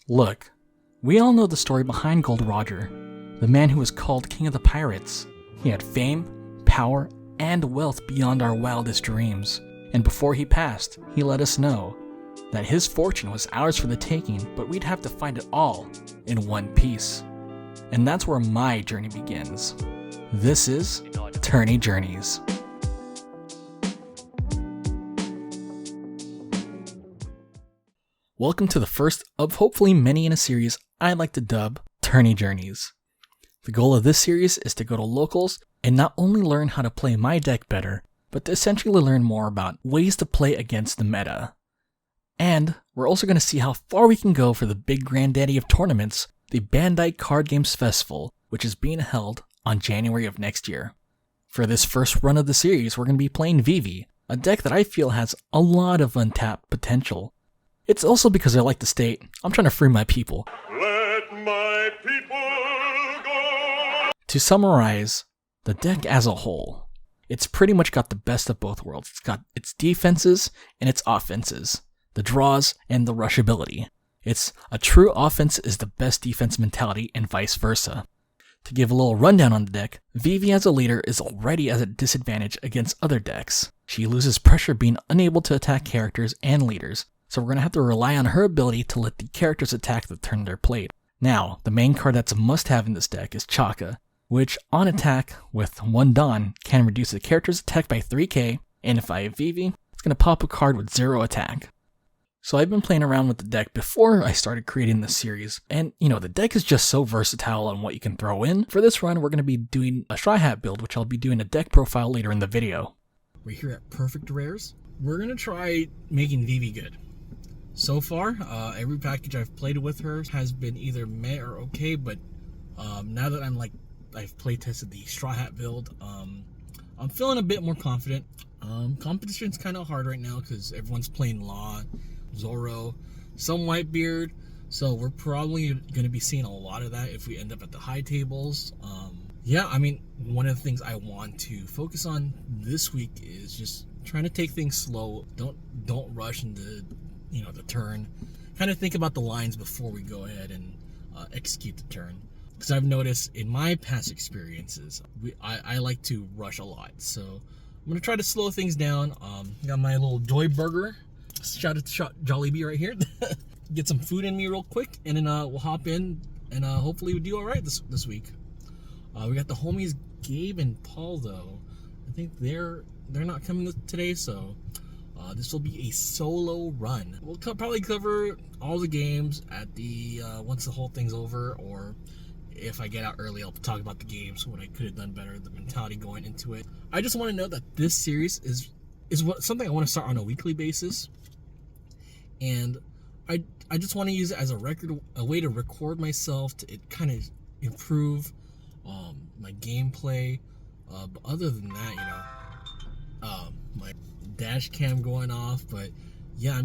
Look, we all know the story behind Gold Roger, the man who was called King of the Pirates. He had fame, power, and wealth beyond our wildest dreams. And before he passed, he let us know that his fortune was ours for the taking, but we'd have to find it all in one piece. And that's where my journey begins. This is Tourney Journeys. Welcome to the first of hopefully many in a series I like to dub Tourney Journeys. The goal of this series is to go to locals and not only learn how to play my deck better, but to essentially learn more about ways to play against the meta. And we're also going to see how far we can go for the big granddaddy of tournaments, the Bandai Card Games Festival, which is being held on January of next year. For this first run of the series, we're going to be playing Vivi, a deck that I feel has a lot of untapped potential. It's also because I like to state, I'm trying to free my people. Let my people go! To summarize, the deck as a whole, it's pretty much got the best of both worlds. It's got its defenses and its offenses, the draws and the rush ability. It's a true offense is the best defense mentality and vice versa. To give a little rundown on the deck, Vivi as a leader is already at a disadvantage against other decks. She loses pressure being unable to attack characters and leaders, so we're going to have to rely on her ability to let the characters attack the turn they're played. Now, the main card that's a must-have in this deck is Chaka, which on attack with 1 Dawn can reduce the character's attack by 3k, and if I have Vivi, it's going to pop a card with 0 attack. So I've been playing around with the deck before I started creating this series, and the deck is just so versatile on what you can throw in. For this run, we're going to be doing a Straw Hat build, which I'll be doing a deck profile later in the video. We're here at Perfect Rares. We're going to try making Vivi good. So far, every package I've played with her has been either meh or okay, but now that I've play tested the Straw Hat build, I'm feeling a bit more confident. Competition's kind of hard right now because everyone's playing Law, Zoro, some Whitebeard, so we're probably going to be seeing a lot of that if we end up at the high tables. One of the things I want to focus on this week is just trying to take things slow. Don't rush into the turn. Kind of think about the lines before we go ahead and execute the turn. Because I've noticed in my past experiences, I like to rush a lot. So I'm going to try to slow things down. Got my little Joy Burger. Shout out to Jollibee right here. Get some food in me real quick, and then we'll hop in, and hopefully we do all right this week. We got the homies Gabe and Paul though. I think they're not coming today, so this will be a solo run. We'll probably cover all the games at the once the whole thing's over, or if I get out early, I'll talk about the games, what I could have done better, the mentality going into it. I just want to know that this series is something I want to start on a weekly basis. And I just want to use it as a way to record myself, to kind of improve my gameplay. But other than that, my dash cam going off. But yeah,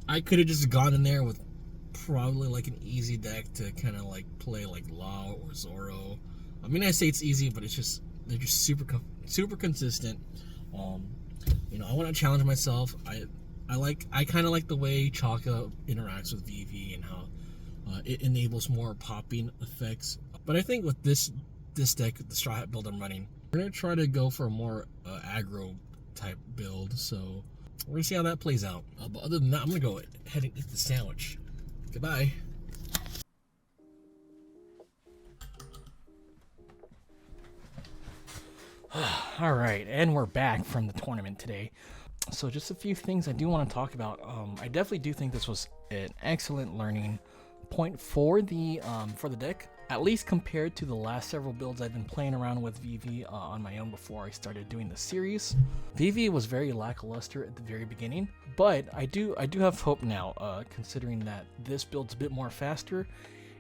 I could have just gone in there with probably an easy deck to kind of play Law or Zoro. I say it's easy, but they're just super consistent. I want to challenge myself. I kind of like the way Chaka interacts with Vivi and how it enables more popping effects. But I think with this deck, the Straw Hat build I'm running, we're going to try to go for a more aggro type build. So we're going to see how that plays out. But other than that, I'm going to go ahead and eat the sandwich. Goodbye. All right, and we're back from the tournament today. So just a few things I do want to talk about. I definitely do think this was an excellent learning point for the deck, at least compared to the last several builds I've been playing around with Vivi on my own before I started doing the series. Vivi was very lackluster at the very beginning, but I do have hope now, considering that this build's a bit more faster.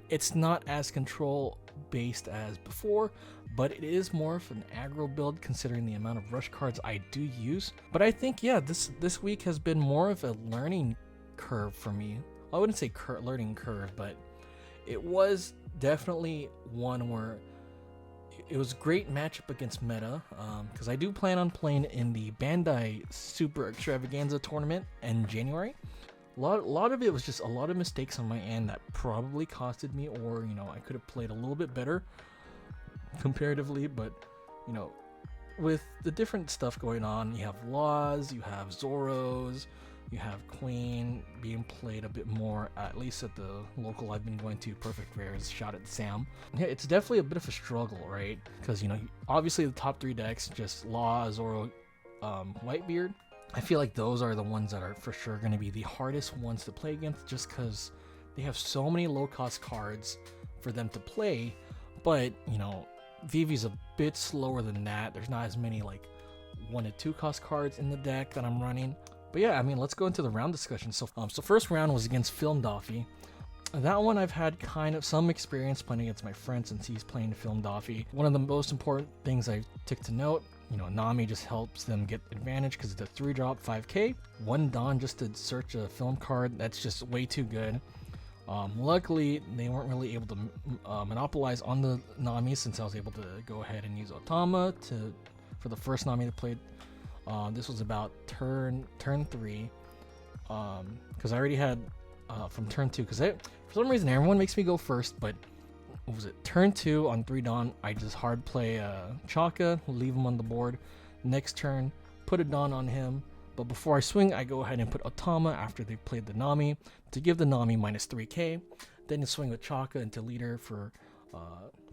It's not as control based as before, but it is more of an aggro build considering the amount of rush cards I do use. But I think, yeah, this week has been more of a learning curve for me. I wouldn't say learning curve, but it was definitely one where it was a great matchup against meta, because I do plan on playing in the Bandai Super Extravaganza tournament in January, lot of it was just a lot of mistakes on my end that probably costed me, or I could have played a little bit better comparatively. But with the different stuff going on, you have Laws, you have Zoros, you have Queen being played a bit more, at least at the local I've been going to, Perfect Rares, shout out to Sam. Yeah, it's definitely a bit of a struggle, right? Because, obviously the top 3 decks, just Law, Zoro, Whitebeard, I feel like those are the ones that are for sure going to be the hardest ones to play against, just because they have so many low-cost cards for them to play, but, Vivi's a bit slower than that. There's not as many, 1 to 2 cost cards in the deck that I'm running. But yeah, let's go into the round discussion. So first round was against Film Doffy. That one I've had kind of some experience playing against my friend since he's playing Film Doffy. One of the most important things I took to note, Nami just helps them get advantage because it's a 3-drop 5k. 1 Dawn just to search a film card, that's just way too good. Luckily, they weren't really able to monopolize on the Nami since I was able to go ahead and use Otama for the first Nami that played. This was about turn 3, because I already had from turn 2, because for some reason everyone makes me go first, but what was it? Turn 2 on 3 Dawn, I just hard play Chaka, leave him on the board. Next turn, put a Dawn on him. But before I swing, I go ahead and put Otama after they played the Nami to give the Nami minus 3k. Then you swing with Chaka into leader for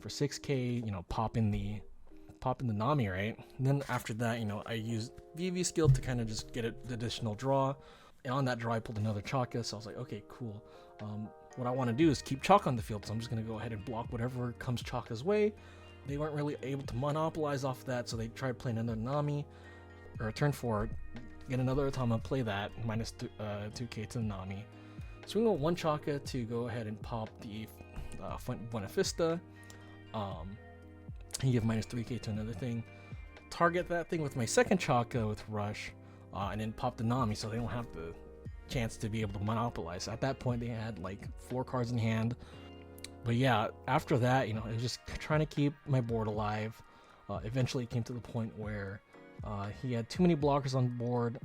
6k, popping the Nami, right? And then after that, I used VV skill to kind of just get an additional draw. And on that draw, I pulled another Chaka, so I was like, okay, cool. What I want to do is keep Chaka on the field, so I'm just going to go ahead and block whatever comes Chaka's way. They weren't really able to monopolize off that, so they tried playing another Nami, or turn 4, get another Otama, play that, minus 2k to the Nami. Swing with 1 Chaka to go ahead and pop the Buena Vista. You give minus 3k to another thing. Target that thing with my second Chaka with Rush, and then pop the Nami so they don't have the chance to be able to monopolize. At that point, they had 4 cards in hand. But yeah, after that, it was just trying to keep my board alive. Eventually, it came to the point where he had too many blockers on board.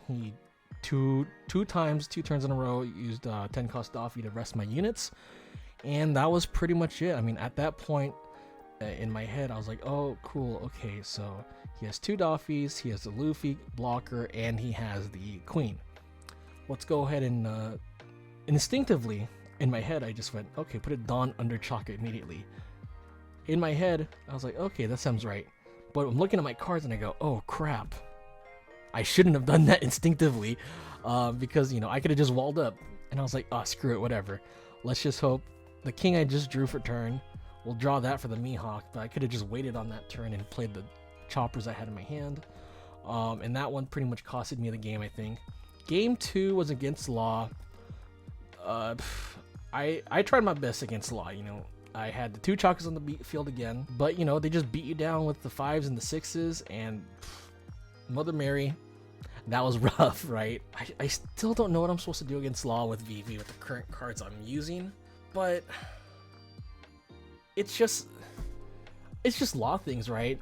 He two turns in a row used 10 cost Doffy to rest my units, and that was pretty much it. At that point in my head, I was like, oh cool, okay, so he has 2 Doffys, he has the Lofi blocker, and he has the Queen. Let's go ahead and instinctively in my head I just went, okay, put a Dawn under Chaka immediately. In my head I was like, okay, that sounds right. But I'm looking at my cards and I go, oh crap, I shouldn't have done that instinctively, because I could have just walled up. And I was like, oh screw it, whatever, let's just hope the king I just drew for turn will draw that for the Mihawk. But I could have just waited on that turn and played the choppers I had in my hand, and that one pretty much costed me the game, I think. Game 2 was against Law. I tried my best against Law. I had the 2 Chakas on the field again, but they just beat you down with the 5s and the 6s, and Mother Mary, that was rough, right? I still don't know what I'm supposed to do against Law with VV with the current cards I'm using, but it's just Law things, right?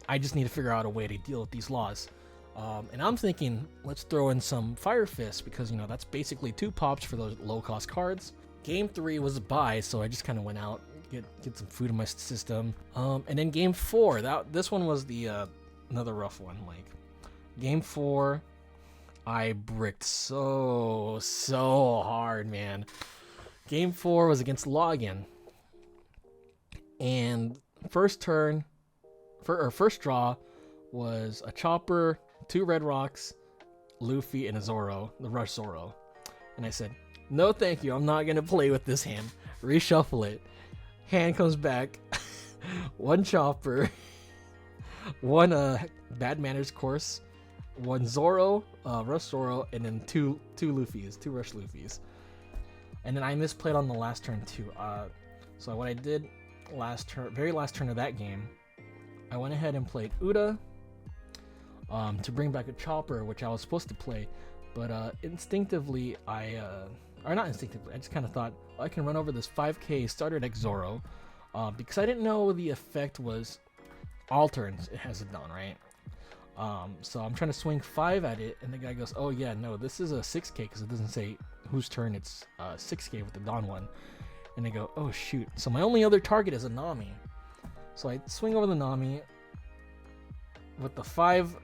I just need to figure out a way to deal with these Laws. And I'm thinking, let's throw in some Fire Fist, because that's basically 2 pops for those low cost cards. Game 3 was a bye, so I just kind of went out, get some food in my system. And then game 4, this one was the another rough one. Game 4, I bricked so hard, man. Game 4 was against Law again, and first draw was a Chopper, 2 Red Rocks, Luffy, and a Zoro, the Rush Zoro. And I said, no thank you, I'm not gonna play with this hand. Reshuffle it. Hand comes back, 1 Chopper, 1 Bad Manners Course, 1 Zoro, Rush Zoro, and then 2 Luffys, 2 Rush Luffys. And then I misplayed on the last turn too. So what I did very last turn of that game, I went ahead and played Uda to bring back a Chopper, which I was supposed to play, but instinctively or not instinctively, I just kind of thought, I can run over this 5k starter deck Zoro, because I didn't know the effect was all turns it has it done, right? So I'm trying to swing 5 at it, and the guy goes, "Oh yeah, no, this is a 6K because it doesn't say whose turn. It's 6K with the Dawn one." And I go, "Oh shoot!" So my only other target is a Nami. So I swing over the Nami with the 5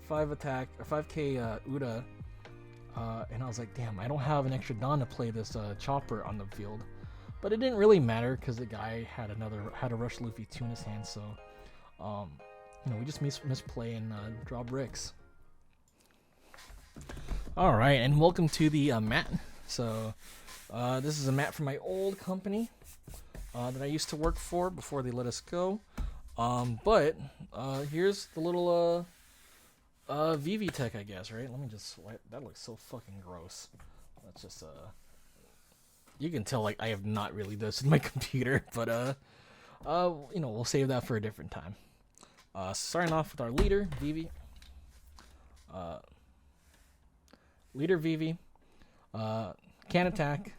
attack or 5K Uda, and I was like, "Damn, I don't have an extra Dawn to play this chopper on the field." But it didn't really matter because the guy had a Rush Luffy 2 in his hand, so we just misplay and draw bricks. All right, and welcome to the mat. So this is a mat from my old company that I used to work for before they let us go. But here's the little VV Tech, I guess, right? Let me just wipe. That looks so fucking gross. That's just you can tell like I have not really this in my computer, but we'll save that for a different time. Starting off with our leader, Vivi. Leader Vivi. Can attack,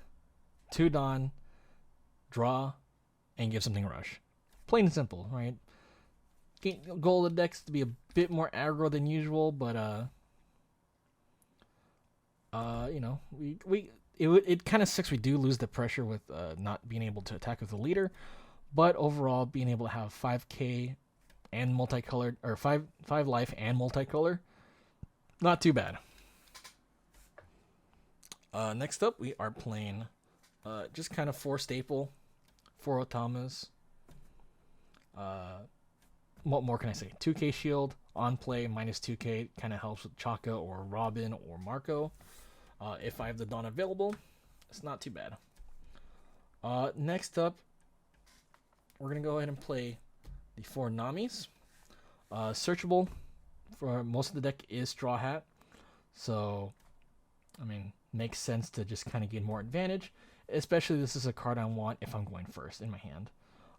2 Dawn, draw, and give something rush. Plain and simple, right? Goal of the deck is to be a bit more aggro than usual, but it kind of sucks. We do lose the pressure with not being able to attack with the leader, but overall being able to have 5K and multicolored, or 5 life and multicolor, not too bad. Next up, we are playing just kind of 4 staple, 4 Otamas. What more can I say? 2K shield on play, minus 2K, kind of helps with Chaka or Robin or Marco. If I have the Dawn available, it's not too bad. Next up, we're going to go ahead and play the 4 Namis. Searchable for most of the deck is Straw Hat. So, I mean, makes sense to just kind of gain more advantage. Especially this is a card I want if I'm going first in my hand.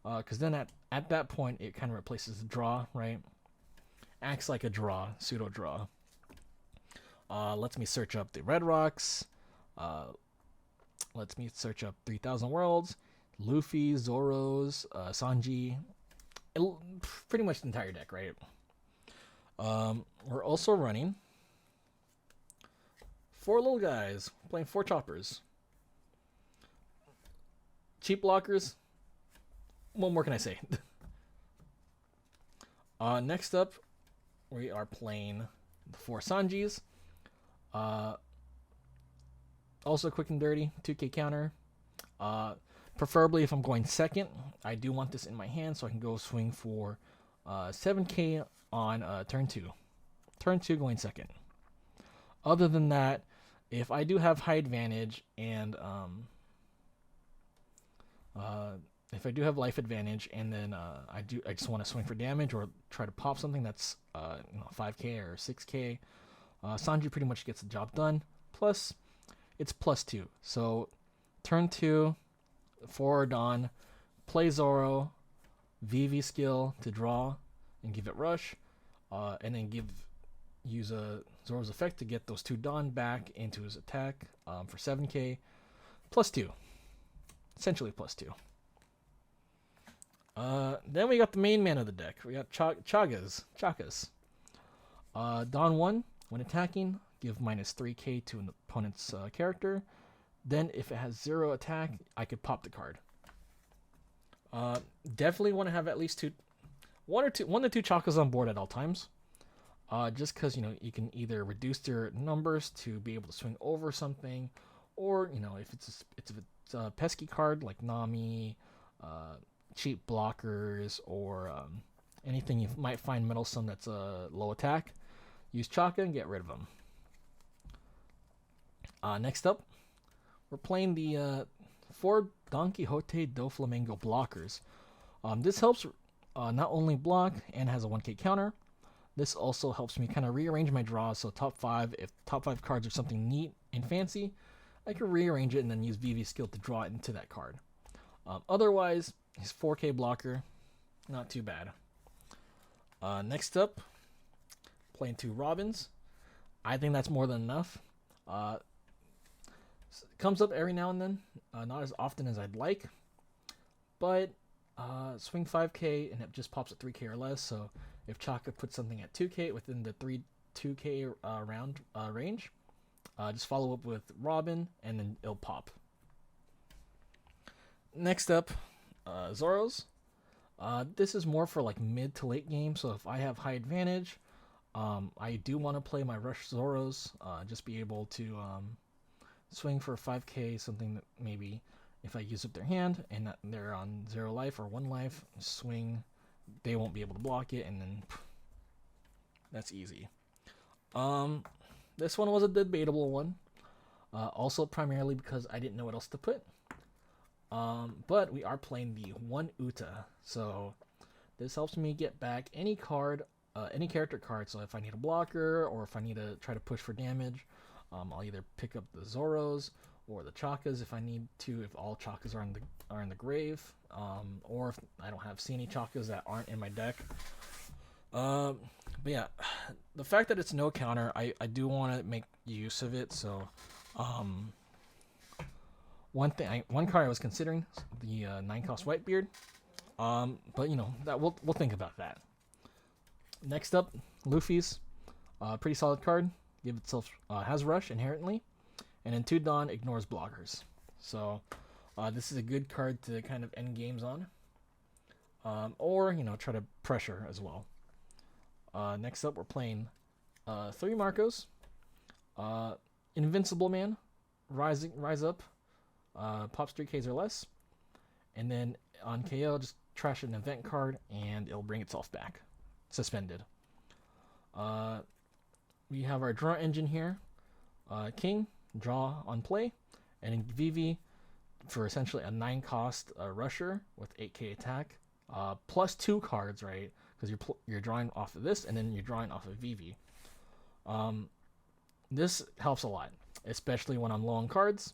Because then at that point, it kind of replaces the draw, right? Acts like a draw, pseudo draw. Lets me search up the Red Rocks. Lets me search up 3000 Worlds, Luffy, Zoro's, Sanji. Pretty much the entire deck, right? We're also running 4 little guys, playing 4 choppers. Cheap blockers. What more can I say? Next up, we are playing the 4 Sanjis. Also quick and dirty, 2K counter. Preferably if I'm going second, I do want this in my hand so I can go swing for 7K on turn 2. Turn 2 going second. Other than that, if I do have high advantage and if I do have life advantage and then I just want to swing for damage or try to pop something that's 5K or 6K, Sanji pretty much gets the job done. Plus, it's +2. So turn 2, 4 Dawn, play Zoro, VV skill to draw and give it rush, and then use Zoro's effect to get those 2 Dawn back into his attack for 7K, +2. Essentially +2. Then we got the main man of the deck. We got Chakas. Dawn 1, when attacking, give -3K to an opponent's character. Then if it has 0 attack, I could pop the card. Definitely want to have at least 1 to 2 Chakas on board at all times. Just because you can either reduce their numbers to be able to swing over something, or if it's a pesky card like Nami, cheap blockers, or anything you might find meddlesome that's a low attack, use Chaka and get rid of them. Next up, we're playing the 4 Don Quixote do Flamengo blockers. This helps not only block and has a 1K counter. This also helps me kind of rearrange my draws. So if top 5 cards are something neat and fancy, I can rearrange it and then use VV skill to draw it into that card. Otherwise, his 4K blocker, not too bad. Next up, playing 2 Robins. I think that's more than enough. Comes up every now and then, not as often as I'd like, but swing 5K and it just pops at 3K or less, so If Chaka puts something at 2k within the 2k round range, just follow up with Robin, and then it'll pop. Next up, Zoros. This is more for like mid to late game, so if I have high advantage, I do want to play my Rush Zoros, just be able to swing for 5k, something that maybe if I use up their hand and they're on 0 life or 1 life, swing, they won't be able to block it, and then that's easy. This one was a debatable one, also primarily because I didn't know what else to put. But we are playing the 1 Uta, so this helps me get back any card, any character card. So if I need a blocker or if I need to try to push for damage, I'll either pick up the Zoros or the Chakas if I need to, if all Chakas are in the grave, or if I don't see any Chakas that aren't in my deck. But yeah, the fact that it's no counter, I do want to make use of it. So one card I was considering, the 9-cost Whitebeard, but that we'll think about that. Next up, Luffy's, pretty solid card. Has Rush inherently, and then 2 Dawn ignores blockers. So this is a good card to kind of end games on, or try to pressure as well. Next up, we're playing 3 Marcos, Invincible Man, Rise Up, pops 3Ks or less, and then on KO just trash an event card and it'll bring itself back, suspended. We have our draw engine here. King, draw on play, and in VV for essentially a 9-cost rusher with 8k attack, plus 2 cards, right? Because you're drawing off of this, and then you're drawing off of VV. This helps a lot, especially when I'm low on cards,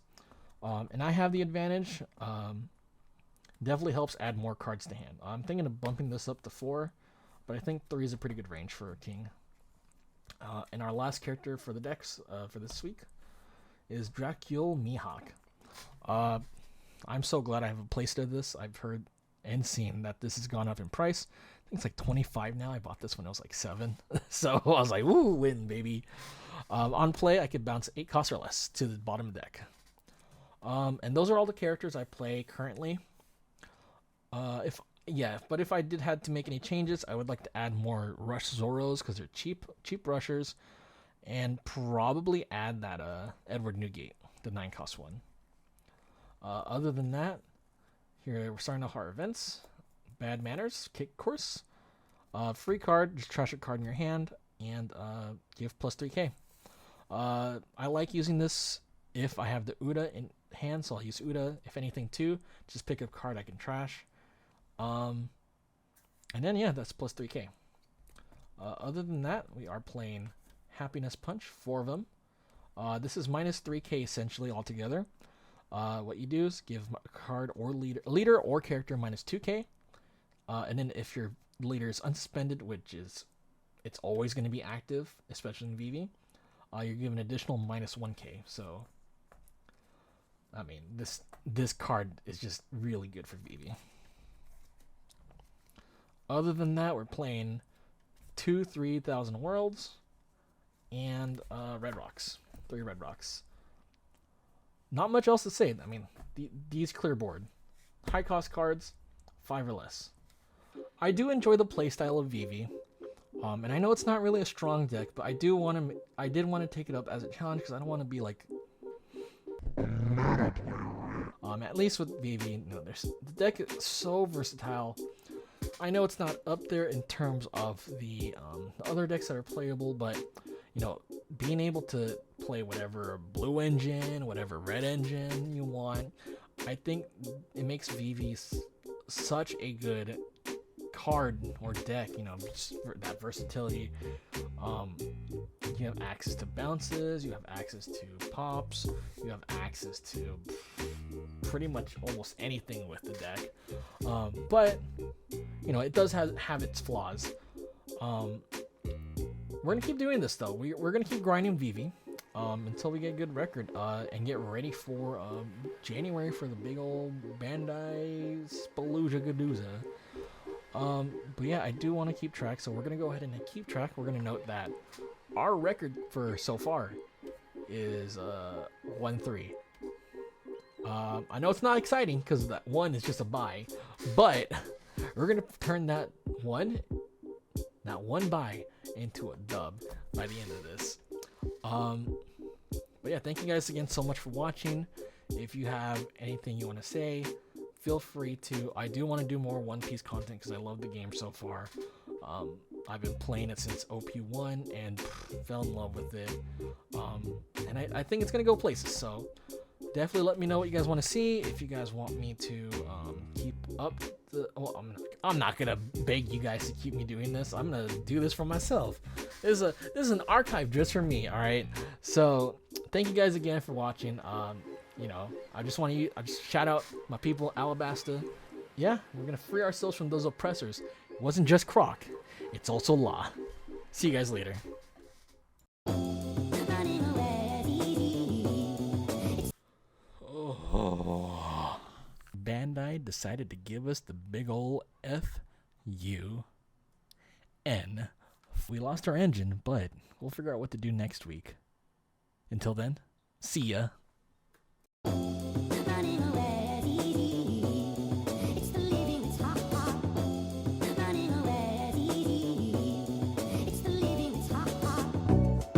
and I have the advantage. Definitely helps add more cards to hand. I'm thinking of bumping this up to 4, but I think 3 is a pretty good range for a King. And our last character for the decks for this week is Dracule Mihawk. I'm so glad I have a playset of this. I've heard and seen that this has gone up in price. I think it's like 25 now. I bought this when it was like 7. So I was like, woo, win, baby. On play, I could bounce 8 costs or less to the bottom of the deck. And those are all the characters I play currently. But if I had to make any changes, I would like to add more Rush Zoros because they're cheap rushers, and probably add that Edward Newgate, the 9-cost one. Other than that, here we're starting off our events. Bad Manners, Kick Course, free card, just trash a card in your hand, and give plus 3k. I like using this if I have the Uda in hand, so I'll use Uda. If anything, too, just pick up a card I can trash. And then that's plus 3k. Other than that, we are playing Happiness Punch, 4 of them. This is minus 3k essentially altogether. What you do is give a card or leader or character minus 2k. And then if your leader is unsuspended, which is it's always going to be active, especially in VV, you're given additional minus 1k. So I mean, this card is just really good for VV. Other than that, we're playing 2 3,000 Worlds and Red Rocks. 3 Red Rocks. Not much else to say. I mean, these clear board. High cost cards, 5 or less. I do enjoy the playstyle of VV. And I know it's not really a strong deck, but I did want to take it up as a challenge because I don't want to be like at least with VV, the deck is so versatile. I know it's not up there in terms of the other decks that are playable, but being able to play whatever blue engine, whatever red engine you want, I think it makes VV such a good card or deck. Just for that versatility. You have access to bounces, you have access to pops, you have access to pretty much almost anything with the deck. But it does have its flaws. We're gonna keep doing this though. We're gonna keep grinding VV until we get a good record and get ready for January for the big old Bandai Spalooza Gadooza. But yeah, I do want to keep track, so we're gonna go ahead and keep track. We're gonna note that our record for so far is 1-3. I know it's not exciting because that one is just a bye, but we're gonna turn that one bye into a dub by the end of this. But yeah, thank you guys again so much for watching. If you have anything you want to say, feel free to. I do want to do more One Piece content because I love the game so far. I've been playing it since OP1 and fell in love with it. And I think it's gonna go places. So definitely let me know what you guys want to see. If you guys want me to keep up the, well, I'm not gonna beg you guys to keep me doing this. I'm gonna do this for myself. This is an archive just for me. All right. So thank you guys again for watching. You know, I just shout out my people, Alabasta. Yeah, we're gonna free ourselves from those oppressors. It wasn't just Croc, it's also Law. See you guys later. Oh. Bandai decided to give us the big ol' FUN. We lost our engine, but we'll figure out what to do next week. Until then, see ya.